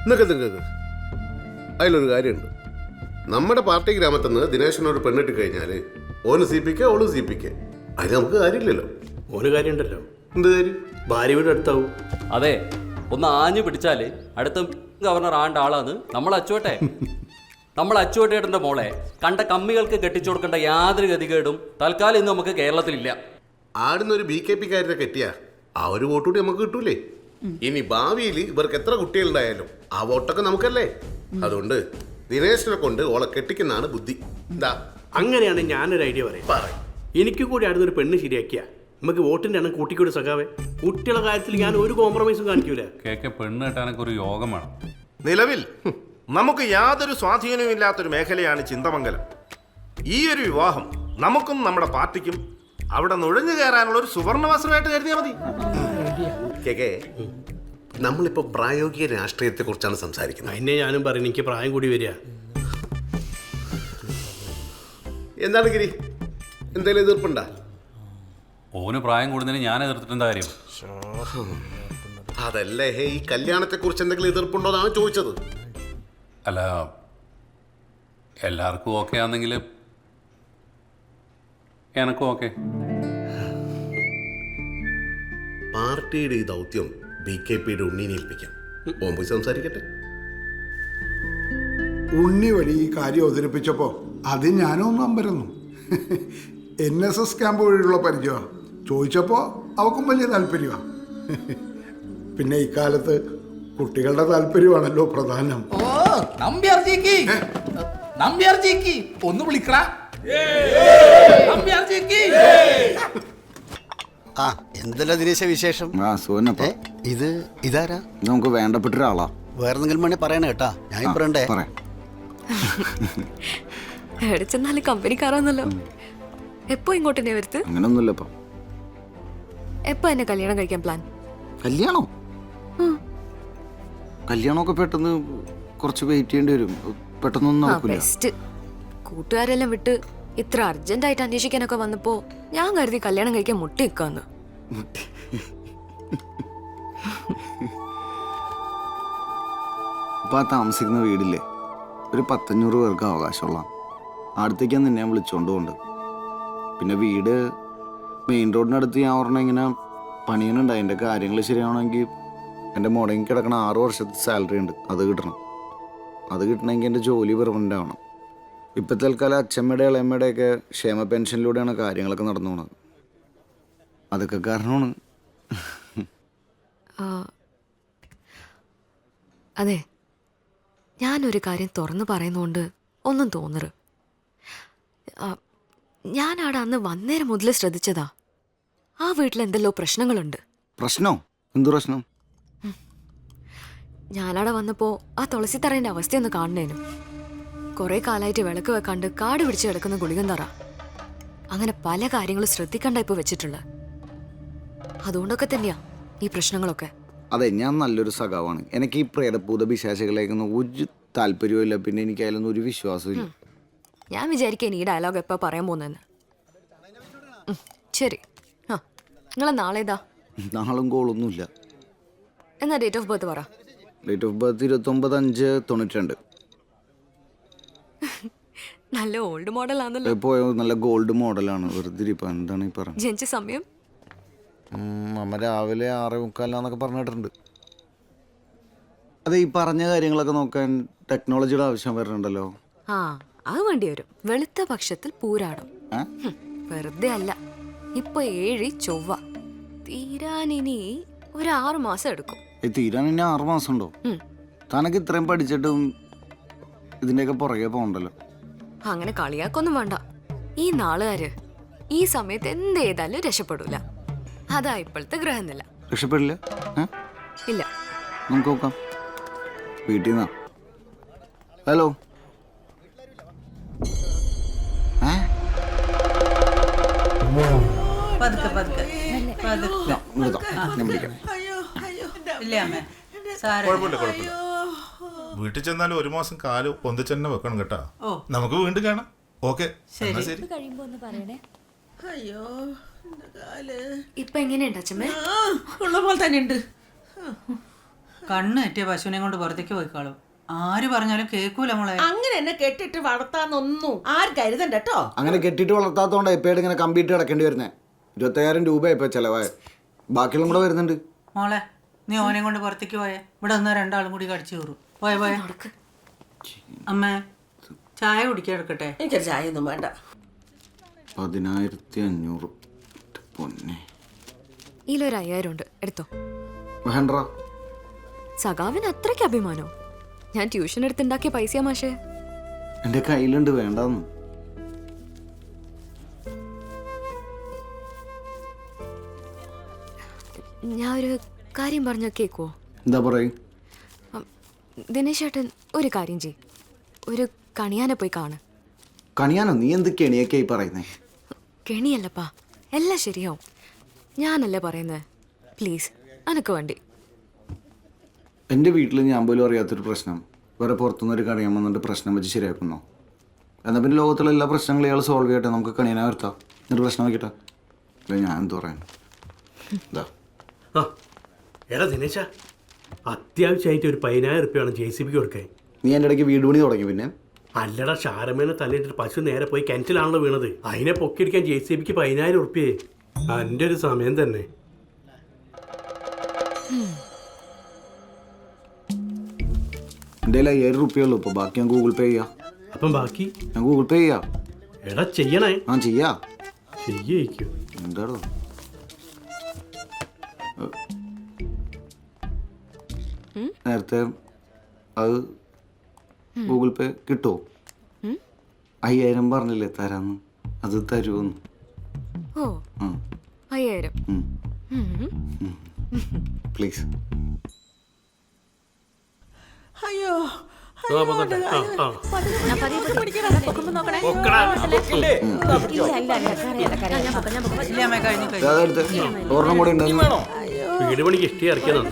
നിൽക്ക് അതിലൊരു കാര്യമുണ്ട്. നമ്മുടെ പാർട്ടി ഗ്രാമത്തിൽ നിന്ന് ദിനേശനോട് പെണ്ണിട്ട് കഴിഞ്ഞാൽ ഓന് സി.പി.ക്ക് ഓള് സി.പി.ക്ക്. അതിന് നമുക്ക് കാര്യമില്ലല്ലോ. ഓന് കാര്യമുണ്ടല്ലോ. എന്ത് കാര്യം? ഭാര്യ വീട് അടുത്താവും. അതെ, ഒന്ന് ആഞ്ഞു പിടിച്ചാല് അടുത്ത ഗവർണർ ആണ്ട ആളാന്ന് നമ്മൾ അച്ചുവട്ടെ. നമ്മൾ അച്ചുവട്ടേട്ടൻ്റെ മോളെ കണ്ട കമ്മികൾക്ക് കെട്ടിച്ചു കൊടുക്കേണ്ട യാതൊരു ഗതികേടും തൽക്കാലം ഇന്ന് നമുക്ക് കേരളത്തിലില്ല. ആടുന്നൊരു BKP-കാരനെ കെട്ടിയാ ആ ഒരു വോട്ട് കൂടി നമുക്ക് കിട്ടൂലേ. ഇനി ഭാവിയിൽ ഇവർക്ക് എത്ര കുട്ടികളുണ്ടായാലും ആ വോട്ടൊക്കെ നമുക്കല്ലേ. അതുകൊണ്ട് ദിനേശനെ കൊണ്ട് ഓളെ കെട്ടിക്കുന്നതാണ് ബുദ്ധി. എന്താ? അങ്ങനെയാണ് ഞാനൊരു ഐഡിയ പറയാം. എനിക്ക് കൂടി അടുത്തൊരു പെണ്ണ് ശരിയാക്കിയ നമുക്ക് വോട്ടിന്റെ എണ്ണം കൂട്ടിക്കൂടി സഖാവേ. കുട്ടികളുടെ കാര്യത്തിൽ ഞാൻ ഒരു കോംപ്രമൈസും കാണിക്കൂല. പെണ്ണ് കെട്ടാനൊക്കെ ഒരു യോഗമാണ്. നിലവിൽ നമുക്ക് യാതൊരു സ്വാധീനവും ഇല്ലാത്തൊരു മേഖലയാണ് ചിന്തമംഗലം. ഈ ഒരു വിവാഹം നമുക്കും നമ്മുടെ പാർട്ടിക്കും അവിടെ നുഴഞ്ഞു കയറാനുള്ള ഒരു സുവർണവസരമായിട്ട് കരുതിയാൽ മതി. നമ്മളിപ്പോ പ്രായോഗിക രാഷ്ട്രീയത്തെ കുറിച്ചാണ് സംസാരിക്കുന്നത്. അതിനെ ഞാനും പറയും, എനിക്ക് പ്രായം കൂടി വരിക. എന്താണ് ഗിരി, എന്തെങ്കിലും എതിർപ്പുണ്ടാ? ഓന് പ്രായം കൂടുന്നതിന് ഞാൻ എതിർത്തിട്ടെന്താ കാര്യം? അതല്ലേ ഈ കല്യാണത്തെ കുറിച്ച് എന്തെങ്കിലും എതിർപ്പുണ്ടോ എന്നാണ് ചോദിച്ചത്. അല്ല, എല്ലാവർക്കും ഓക്കെ ആണെങ്കിൽ എനക്കും ഓക്കെ. പാർട്ടിയുടെ ഈ ദൗത്യം BKP-യുടെ ഉണ്ണീനെ ഏൽപ്പിക്കാം. പോയി സംസാരിക്കട്ടെ. ഉണ്ണി വഴി ഈ കാര്യം അവതരിപ്പിച്ചപ്പോൾ അത് ഞാനൊന്നും അമ്പരന്നു. NSS ക്യാമ്പ് വഴിയുള്ള പരിചയമാണ്. ചോദിച്ചപ്പോൾ അവക്കും വലിയ താല്പര്യമാണ്. പിന്നെ ഇക്കാലത്ത് കുട്ടികളുടെ താല്പര്യമാണല്ലോ പ്രധാനം. ഒന്ന് വിളിക്കടാ. ആ എന്തല്ല ദിനേശ വിശേഷം? ഇത് ഇതാരാ? നമുക്ക് വേണ്ടപ്പെട്ട ഒരാളാ. വേറെ എന്തെങ്കിലും വേണേ പറയണേ കേട്ടാ. ഞാൻ പറയണ്ടേ? എവിടെ ചെന്നാലും കമ്പനിക്കാരാന്നല്ലോ. എപ്പോ ഇങ്ങോട്ടെന്നെ വരുത്ത്? അങ്ങനൊന്നുമില്ല. എപ്പോ എന്നെ കല്യാണം കഴിക്കാൻ പ്ലാൻ? കല്യാണോ? കല്യാണമൊക്കെ പെട്ടെന്ന് കുറച്ച് വെയിറ്റ് ചെയ്യേണ്ടി വരും. പെട്ടെന്നൊന്നും നടക്കില്ല. ബെസ്റ്റ്. കൂട്ടുകാരെല്ലാം വിട്ട് ഇത്ര അർജന്റ് ആയിട്ട് അന്വേഷിക്കാനൊക്കെ വന്നപ്പോ ഞാൻ കരുതി കല്യാണം കഴിക്കാൻ മുട്ടി നിൽക്കാന്ന്. ഇപ്പൊ ആ താമസിക്കുന്ന വീടില്ലേ, ഒരു 100-500 പേർക്ക് അവകാശമുള്ള. അടുത്തേക്കാണ് നിന്നെ വിളിച്ചോണ്ട് കൊണ്ട്. പിന്നെ വീട് മെയിൻ റോഡിനടുത്ത് ഞാൻ പറഞ്ഞ ഇങ്ങനെ പണിയണുണ്ട്. അതിൻ്റെ കാര്യങ്ങൾ ശരിയാവണമെങ്കിൽ എൻ്റെ മുടങ്ങി കിടക്കണ 6 വർഷത്തെ സാലറി ഉണ്ട്, അത് കിട്ടണം. അത് കിട്ടണമെങ്കിൽ എൻ്റെ ജോലി പെർമനൻ്റ് ആവണം. ഇപ്പം തൽക്കാലം അച്ഛമ്മയുടെ ഇളയമ്മയുടെയൊക്കെ ക്ഷേമ പെൻഷനിലൂടെയാണ് കാര്യങ്ങളൊക്കെ നടന്നു പോണത്. അതൊക്കെ കാരണമാണ്. അതെ, ഞാനൊരു കാര്യം തുറന്നു പറയുന്നോണ്ട് ഒന്നും തോന്നരുത്. ഞാനവിടെ അന്ന് വന്നേരം മുതൽ ശ്രദ്ധിച്ചതാ, ആ വീട്ടിൽ എന്തെല്ലോ പ്രശ്നങ്ങളുണ്ട്. പ്രശ്നോ? എന്തു പ്രശ്നം? ഞാനവിടെ വന്നപ്പോ ആ തുളസിത്തറേന്റെ അവസ്ഥയൊന്ന് കാണണേനും. കുറെ കാലമായിട്ട് വിളക്ക് വെക്കാണ്ട് കാട് പിടിച്ച് കിടക്കുന്ന ഗുളികൻ തറ, അങ്ങനെ പല കാര്യങ്ങളും ശ്രദ്ധിക്കണ്ട ഇപ്പൊ വെച്ചിട്ടുള്ള. അതുകൊണ്ടൊക്കെ തന്നെയാ ഈ പ്രശ്നങ്ങളൊക്കെ. അതെ, ഞാൻ നല്ലൊരു സഖാവാണ്. എനിക്ക് ഈ പ്രേതഭൂത പിശാചികളേക്കൊന്നും ഒരു താല്പര്യവും ഇല്ല. പിന്നെ എനിക്ക് അതിലൊന്നും ഒരു വിശ്വാസവും ഇല്ല. ഞാൻ വിചാരിക്കാൻ ഈ ഡയലോഗ് എപ്പോ പറയാൻ പോകുന്നെന്ന്. ശരി, ആ നിങ്ങളെ നാളേതാ? നാളും കോളൊന്നുമില്ല. എന്നാ ഡേറ്റ് ഓഫ് ബർത്ത് പറ. Date of birth 29/5/92. നല്ല ഓൾഡ് മോഡൽ ആണല്ലോ. പോയോ, നല്ല ഗോൾഡ് മോഡലാണ്. വെറുതെ ഇരിപ്പം എന്താണ് ഈ പറഞ്ഞത്? ജനിച്ച സമയം? അമ്മ രാവിലെ 6:45 പറഞ്ഞിട്ടുണ്ട്. അതെ, ഈ പറഞ്ഞ കാര്യങ്ങളൊക്കെ നോക്കാൻ ടെക്നോളജിയുടെ ആവശ്യം വരുന്നുണ്ടല്ലോ. ആ അത് വേണ്ടി വരും. വെളുത്ത പക്ഷത്തിൽ പൂരാടം. വെറുതെ അല്ല. ഇപ്പൊ 7 ചൊവ്വ തീരാനിനി ഒരു 6 മാസം എടുക്കും. തീരാൻ ഇനി 6 മാസം ഉണ്ടോ? തനക്ക് ഇത്രയും പഠിച്ചിട്ടും ഇതിന്റെയൊക്കെ പുറകെ പോകണ്ടല്ലോ. അങ്ങനെ കളിയാക്കൊന്നും വേണ്ട. ഈ നാളുകാര് ഈ സമയത്ത് എന്ത് ചെയ്താലും രക്ഷപ്പെടൂല. അതാ ഇപ്പോഴത്തെ ഗ്രഹനില. രക്ഷപ്പെടില്ല? ഇല്ല. നമുക്ക് നോക്കാം. വീട്ടിൽ നിന്നാ. ഹലോ, വീട്ടിൽ ചെന്നാലും 1 മാസം കാല് പൊന്തിച്ചെന്നെ വെക്കണം കേട്ടാ. നമുക്ക് വീണ്ടും കാണാം. ഓക്കെ, ശരി. ഇപ്പൊ എങ്ങനെയുണ്ട് അച്ഛമ്മേ? ഉള്ള പോലെ തന്നെ ഉണ്ട്. കണ്ണ് തെറ്റിയ പശുവിനെ കൊണ്ട് പുറത്തേക്ക് പോയിക്കോളും. ആര് പറഞ്ഞാലും കേൾക്കൂല മോളെ. അങ്ങനെ എന്നെ കെട്ടിട്ട് വളർത്താന്നൊന്നും ആരും കരുതണ്ട കേട്ടോ. അങ്ങനെ കെട്ടിട്ട് വളർത്താത്തോണ്ട് എപ്പോഴും ഇങ്ങനെ കമ്പിയിട്ട് കിടക്കേണ്ടി വരുന്നേ. 25,000 രൂപ ഇപ്പൊ ചെലവായ, ബാക്കിയുള്ള കൂടെ വരുന്നുണ്ട്. മോളെ നീ ഓനെ കൊണ്ട് പുറത്തേക്ക് പോയേ. ഇവിടെ ഒന്ന് രണ്ടാളും കൂടി കടിച്ചു കയറും. പോയ പോയ അമ്മേ ചായ കുടിക്കാൻ എടുക്കട്ടെ? എനിക്കൊരു ചായ ഒന്നും വേണ്ട. 10,500 പൊന്നെ. ഇതിലൊരു 5,000 ഉണ്ട്, എടുത്തോ. വേണ്ട, സഖാവിന് അത്രയ്ക്ക് അഭിമാനോ? ഞാൻ ട്യൂഷൻ എടുത്തുണ്ടാക്കിയ പൈസയാ മാഷേ. എന്റെ കയ്യിലുണ്ട്, വേണ്ടെന്ന്. ഞാൻ ഒരു കാര്യം പറഞ്ഞ കേക്കോ? എന്താ പറയും? ദിനേശ് ചേട്ടൻ ഒരു കാര്യം ചെയ്, ഒരു കണിയാനെ പോയി കാണ്. കണിയാനോ? നീ എന്ത് കെണിയൊക്കെ ഈ പറയുന്നേ? കെണിയല്ലപ്പാ, എല്ലാം ശരിയാവും. ഞാനല്ലേ പറയുന്നത്. പ്ലീസ് അനക്ക് വേണ്ടി. എൻ്റെ വീട്ടിൽ ഞാൻ പോലും അറിയാത്തൊരു പ്രശ്നം വേറെ പുറത്തുനിന്നൊരു കണിയാൻ വന്നിട്ട് പ്രശ്നം വെച്ച് ശരിയാക്കുന്നോ? എന്നാൽ പിന്നെ ലോകത്തുള്ള എല്ലാ പ്രശ്നങ്ങളും ഇയാൾ സോൾവ് ചെയ്യട്ടെ, നമുക്ക് കണിയാനെ വരുത്താം. എന്നിട്ട് പ്രശ്നം വയ്ക്കട്ടെ. അല്ല ഞാൻ എന്ത് പറയാൻ. ഇതാ എടാ ദിനേശ, അത്യാവശ്യമായിട്ട് ഒരു 10,000 റുപ്യാണ് JCB കൊടുക്കാൻ. നീ എൻ്റെ ഇടയ്ക്ക് വീട് പണി തുടങ്ങി. പിന്നെ അല്ലടാ, ഷാരമേനെ തല്ലിട്ട് പശു നേരെ പോയി കിണറ്റിലാണല്ലോ വീണത്. അതിനെ പൊക്കിയെടുക്കാൻ JCBക്ക് 10,000 റുപ്യയെ. എൻ്റെ ഒരു സമയം തന്നെ. എൻ്റെ കയ്യിൽ 5,000 റുപ്യുള്ളൂ. ഇപ്പോൾ ബാക്കി ഞാൻ ഗൂഗിൾ പേ ചെയ്യാം. അപ്പം ബാക്കി ഞാൻ ഗൂഗിൾ പേ ചെയ്യാം. എടാ ചെയ്യണേ. ആ ചെയ്യാം. ചെയ്യിക്കും. എന്താടോ നേരത്തെ അത് ഗൂഗിൾ പേ കിട്ടുമോ? 5,000 പറഞ്ഞില്ലേ തരാന്ന്, അത് തരുമെന്ന്. ഓ 5,000 പ്ലീസ്. അയ്യോ അതെടുത്ത് ഒരെണ്ണം കൂടെ ഉണ്ട്. വീട് പണിക്ക് ഇഷ്ടി ഇറക്കിയതാണ്.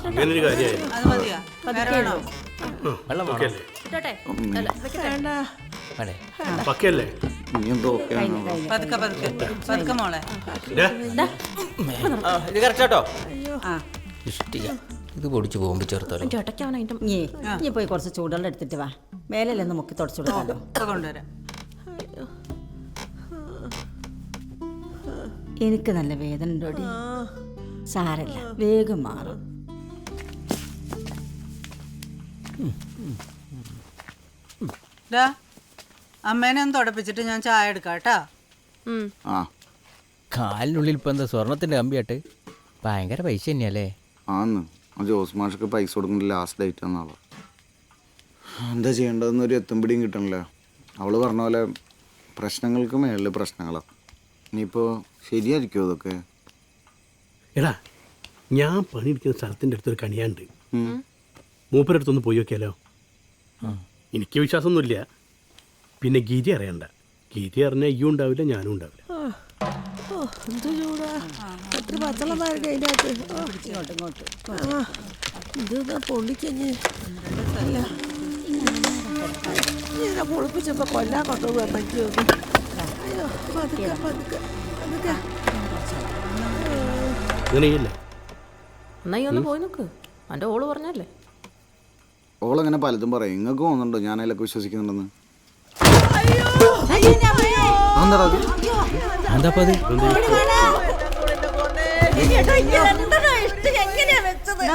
അങ്ങനെ ഒരു കാര്യമായി. അത് മതിയാ? വേറെ വേണോ? പക്കല്ലേ? നീ എന്തോ ഓക്കെ ആണോ? പതുക്കെ പതുക്കെ പതുക്കെ മോളെ. ഇത് കറക്റ്റാട്ടോ. ഇത് പൊടിച്ച് പോകുമ്പോ ചേർത്തോളൂ. നീ പോയി കുറച്ച് ചൂടുവെള്ളം എടുത്തിട്ട് വാ. മേലൊന്ന് മുക്കി തുടച്ചു കൊടുക്കാലോ. കൊണ്ടുവരാം. എനിക്ക് നല്ല വേദന ഉണ്ടോടി. സാരല്ല, വേഗം മാറും. അമ്മേനെ ഒന്ന് തുടപ്പിച്ചിട്ട് ഞാൻ ചായ എടുക്കാം കേട്ടാ. ആ കാലിനുള്ളിൽ ഇപ്പൊ എന്താ സ്വർണത്തിന്റെ കമ്പിയായിട്ട് ഭയങ്കര പൈസ തന്നെയല്ലേ? ആന്ന്. ആ ജോസ് മാഷൊക്കെ പൈസ കൊടുക്കുന്ന ലാസ്റ്റ് ഡേറ്റ് എന്നാളോ. എന്താ ചെയ്യേണ്ടതെന്നൊരു എത്തുംപിടിയും കിട്ടണില്ല. അവള് പറഞ്ഞ പോലെ പ്രശ്നങ്ങൾക്ക് മേളിൽ പ്രശ്നങ്ങളാണ്. ഇനിയിപ്പോൾ ശരിയായിരിക്കുമോ ഇതൊക്കെ? എടാ, ഞാൻ പണിയെടുക്കുന്ന സ്ഥലത്തിൻ്റെ അടുത്തൊരു കണിയാണ്ട്. മൂപ്പരടുത്തൊന്ന് പോയി നോക്കിയാലോ? എനിക്ക് വിശ്വാസമൊന്നുമില്ല. പിന്നെ ഗീതി അറിയണ്ട. ഗീതി അറിഞ്ഞാൽ ഈയും ഉണ്ടാവില്ല, ഞാനും ഉണ്ടാവില്ല. പൊളിപ്പിച്ചപ്പോ കൊല്ലാൻ കൊണ്ടുപോകും. അങ്ങനെയല്ലേ? എന്നാ ഒന്ന് പോയി നോക്ക്. എൻ്റെ ഓള് പറഞ്ഞല്ലേ. ഓളങ്ങനെ പലതും പറയും. നിങ്ങൾക്ക് തോന്നുന്നുണ്ടോ ഞാൻ അതിലൊക്കെ വിശ്വസിക്കുന്നുണ്ടെന്ന്?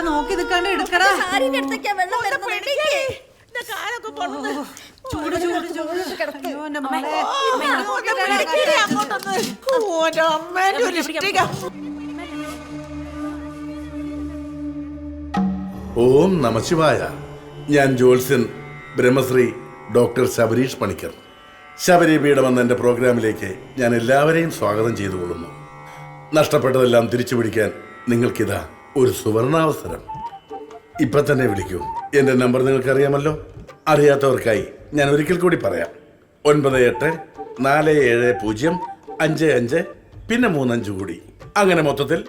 നോക്കി നിൽക്കാണ്ട് എടുക്കടാ. ചൂട് ചൂട് ചൂട്. ഓം നമശിവായ. ഞാൻ ജ്യോത്സ്യൻ ബ്രഹ്മശ്രീ ഡോക്ടർ ശബരീഷ് പണിക്കർ. ശബരിപീഠം എന്ന എൻ്റെ പ്രോഗ്രാമിലേക്ക് ഞാൻ എല്ലാവരെയും സ്വാഗതം ചെയ്തു കൊള്ളുന്നു. നഷ്ടപ്പെട്ടതെല്ലാം തിരിച്ചു പിടിക്കാൻ നിങ്ങൾക്കിതാ ഒരു സുവർണാവസരം. ഇപ്പം തന്നെ വിളിക്കൂ. എൻ്റെ നമ്പർ നിങ്ങൾക്കറിയാമല്ലോ. അറിയാത്തവർക്കായി ഞാൻ ഒരിക്കൽ കൂടി പറയാം. 98470555 പിന്നെ 35 കൂടി. അങ്ങനെ മൊത്തത്തിൽ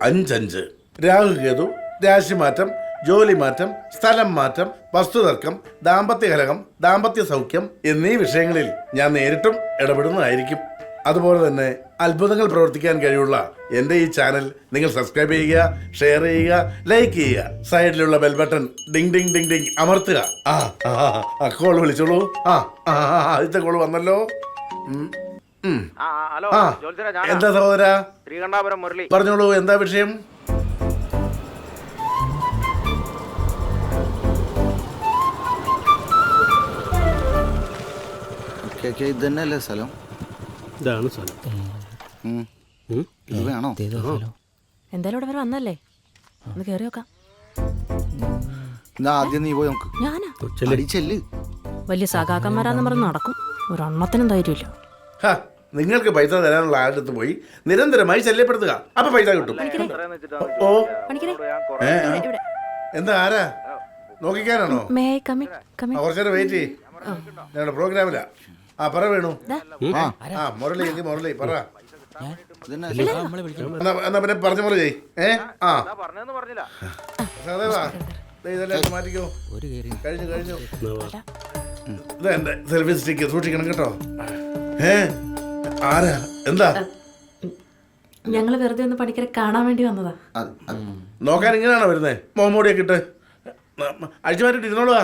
55. രാഹുകേതു, രാശിമാറ്റം, ജോലി മാറ്റം, സ്ഥലം മാറ്റം, വസ്തുതർക്കം, ദാമ്പത്യ കലഹം, ദാമ്പത്യ സൗഖ്യം എന്നീ വിഷയങ്ങളിൽ ഞാൻ നേരിട്ടും ഇടപെടുന്നതായിരിക്കും. അതുപോലെ തന്നെ അത്ഭുതങ്ങൾ പ്രവർത്തിക്കാൻ കഴിവുള്ള എൻ്റെ ഈ ചാനൽ നിങ്ങൾ സബ്സ്ക്രൈബ് ചെയ്യുക, ഷെയർ ചെയ്യുക, ലൈക്ക് ചെയ്യുക. സൈഡിലുള്ള bell button Ding Ding Ding Ding അമർത്തുക. കോൾ വിളിച്ചോളൂ. ആദ്യത്തെ കോൾ വന്നല്ലോ. എന്താ സഹോദര? പറഞ്ഞോളൂ, എന്താ വിഷയം? ഇത് തന്നെയല്ലേ സ്ഥലം? ഇതാണ് സ്ഥലം. ഇത് വേണോ? എന്തായാലും ഇവിടെ വരെ വന്നല്ലേ, ഒന്ന് കേറി നോക്കാം. എന്നാ ആദ്യം നീ പോയി നോക്ക്. ഞാനാ ചെല്ല്. വലിയ സഖാക്കന്മാരാന്ന് പറഞ്ഞ് നടക്കും, ഒരെണ്ണത്തിനും ധൈര്യമില്ല. നിങ്ങൾക്ക് പൈസ തരാനുള്ള ആളുടെ അടുത്ത് പോയി നിരന്തരമായി ശല്യപ്പെടുത്തുക, അപ്പൊ പൈസ കിട്ടും. ഓ എന്താ, ആരാ നോക്കിക്കാനാണോ? കുറച്ചേരം വെയിറ്റ് ചെയ്യ്, ഞങ്ങളുടെ പ്രോഗ്രാമിലാ. പറ വേണു. മുരളി മുരളി പറ. എന്നാ പിന്നെ പറഞ്ഞ പോലെ ചെയ്. ഇതെല്ലാം മാറ്റിക്കോ. കഴിഞ്ഞു കഴിഞ്ഞു. ഇതെന്റെ സെൽഫി സ്റ്റിക്ക് സൂക്ഷിക്കണം കേട്ടോ. ആരാ? എന്താ? ഞങ്ങള് വെറുതെ ഒന്ന് പണിക്കരെ കാണാൻ വേണ്ടി വന്നതാ. നോക്കാൻ ഇങ്ങനെയാണോ വരുന്നേ? മോമോടിയൊക്കെ ഇട്ട് അഴിച്ചു മാറ്റിട്ട് ഇരുന്നോളുക.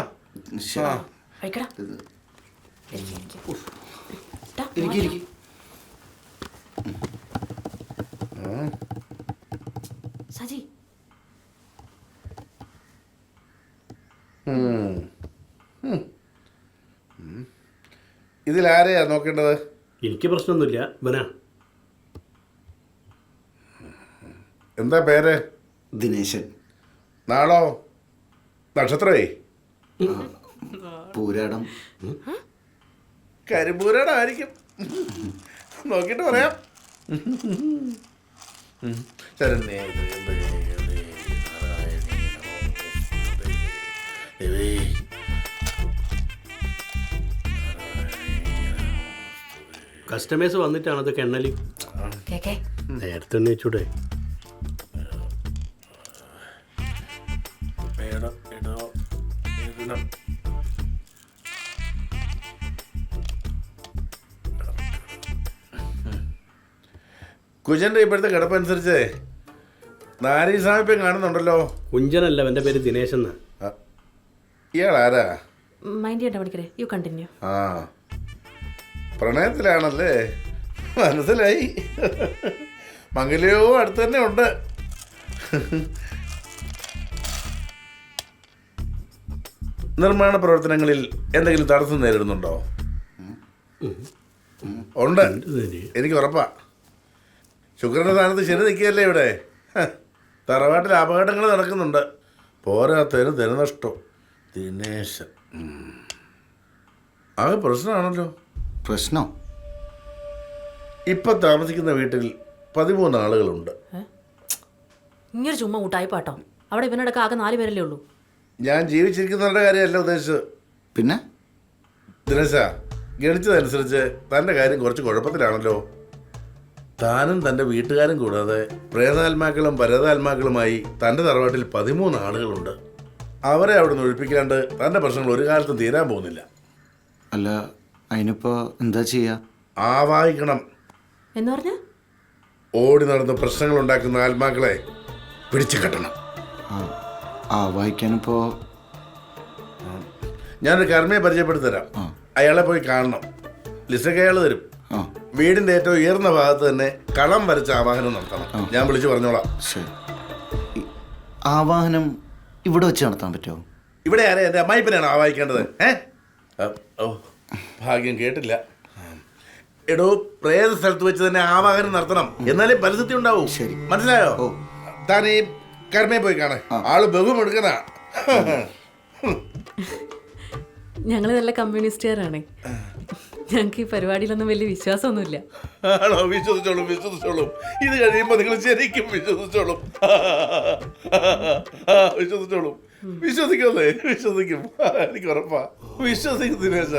സജി, ഇതിലാരെയാ നോക്കേണ്ടത്? എനിക്ക് പ്രശ്നമൊന്നുമില്ല. ഇവനാ. എന്താ പേര്? ദിനേശൻ. നാളോ? നക്ഷത്രമേ? പൂരാടം. കരിമ്പൂരാടം ആയിരിക്കും, നോക്കിട്ട് പറയാം. കസ്റ്റമേഴ്സ് വന്നിട്ടാണ് അതൊക്കെ എണ്ണല്. നേരത്തെ തന്നെ വെച്ചൂടെ? കുഞ്ചന്റെ ഇപ്പോഴത്തെ കിടപ്പനുസരിച്ച് നാരീ സാമീപ്യം കാണുന്നുണ്ടല്ലോ. കുഞ്ചനല്ല, എൻ്റെ പേര് ദിനേശ് എന്നാ. ഇയാളാരാ? You continue. പ്രണയത്തിലാണല്ലേ, മനസ്സിലായി. മംഗല്യോ അടുത്ത് തന്നെ ഉണ്ട്. നിർമ്മാണ പ്രവർത്തനങ്ങളിൽ എന്തെങ്കിലും തടസ്സം നേരിടുന്നുണ്ടോ? ഉണ്ട്, എനിക്ക് ഉറപ്പാ. ശുക്രന്റെ സ്ഥാനത്ത് ശരി നിൽക്കുകയല്ലേ ഇവിടെ. തറവാട്ടിൽ അപകടങ്ങൾ നടക്കുന്നുണ്ട്, പോരാത്തതിന് ധനനഷ്ടം. ദിനേശൻ അത് പ്രശ്നമാണല്ലോ. പ്രശ്നം? ഇപ്പം താമസിക്കുന്ന വീട്ടിൽ 13 ആളുകളുണ്ട്. ഇങ്ങനെ ചുമ്മാ കൂട്ടായി പാട്ടോ. അവിടെ ഇവനടക്കം ആകെ 4 പേരല്ലേ ഉള്ളൂ. ഞാൻ ജീവിച്ചിരിക്കുന്നവരുടെ കാര്യമല്ല ഉദ്ദേശിച്ചത്. പിന്നെ ദിനേശ, ഗണിച്ചതനുസരിച്ച് തൻ്റെ കാര്യം കുറച്ച് കുഴപ്പത്തിലാണല്ലോ. താനും തൻ്റെ വീട്ടുകാരും കൂടാതെ പ്രേതാത്മാക്കളും പരതാത്മാക്കളുമായി തൻ്റെ തറവാട്ടിൽ 13 ആളുകളുണ്ട്. അവരെ അവിടെ നിന്ന് ഒഴിപ്പിക്കാണ്ട് തൻ്റെ പ്രശ്നങ്ങൾ ഒരു കാലത്തും തീരാൻ പോകുന്നില്ല. അല്ല, അതിനിപ്പോ എന്താ ചെയ്യാ? ആവാഹിക്കണം. എന്ന് പറഞ്ഞ ഓടി നടന്ന് പ്രശ്നങ്ങൾ ഉണ്ടാക്കുന്ന ആത്മാക്കളെ പിടിച്ചു കെട്ടണം. ആവാഹിക്കാനിപ്പോ ഞാനൊരു കർമ്മയെ പരിചയപ്പെടുത്തി തരാം. അയാളെ പോയി കാണണം. ലിസ്റ്റൊക്കെ അയാൾ തരും. വീടിന്റെ ഏറ്റവും ഉയർന്ന ഭാഗത്ത് തന്നെ കളം വരച്ച ആവാഹനം നടത്തണം. ഞാൻ വിളിച്ചു പറഞ്ഞോളാം. ശരി. ആവാഹനം ഇവിടെ വെച്ച് നടത്താൻ പറ്റുമോ? ഇവിടെ ആരെ? എൻ്റെ അമ്മായിപ്പനാണ് ആവാഹിക്കേണ്ടത്. ഓ, ഭാഗ്യം കേട്ടില്ല. എടോ, പ്രേത സ്ഥലത്ത് വെച്ച് തന്നെ ആവാഹനം നടത്തണം, എന്നാലേ പരിസ്ഥിതി ഉണ്ടാവും. ശരി, മനസ്സിലായോ? താൻ ഈ കർമ്മയെ പോയി കാണേ, ആള് ബഹുമെടുക്കണ. ഞങ്ങള് നല്ല കമ്മ്യൂണിസ്റ്റുകാരാണ്. ഞങ്ങൾക്ക് ഈ പരിപാടിയിലൊന്നും വലിയ വിശ്വാസമൊന്നുമില്ല. ആണോ? വിശ്വസിച്ചോളും, വിശ്വസിച്ചോളും. ഇത് കഴിയുമ്പോൾ നിങ്ങൾ ശരിക്കും വിശ്വസിച്ചോളും. വിശ്വസിച്ചോളും. വിശ്വസിക്കല്ലേ? വിശ്വസിക്കും, എനിക്ക് ഉറപ്പാ. വിശ്വസിക്കും ദിനേശ.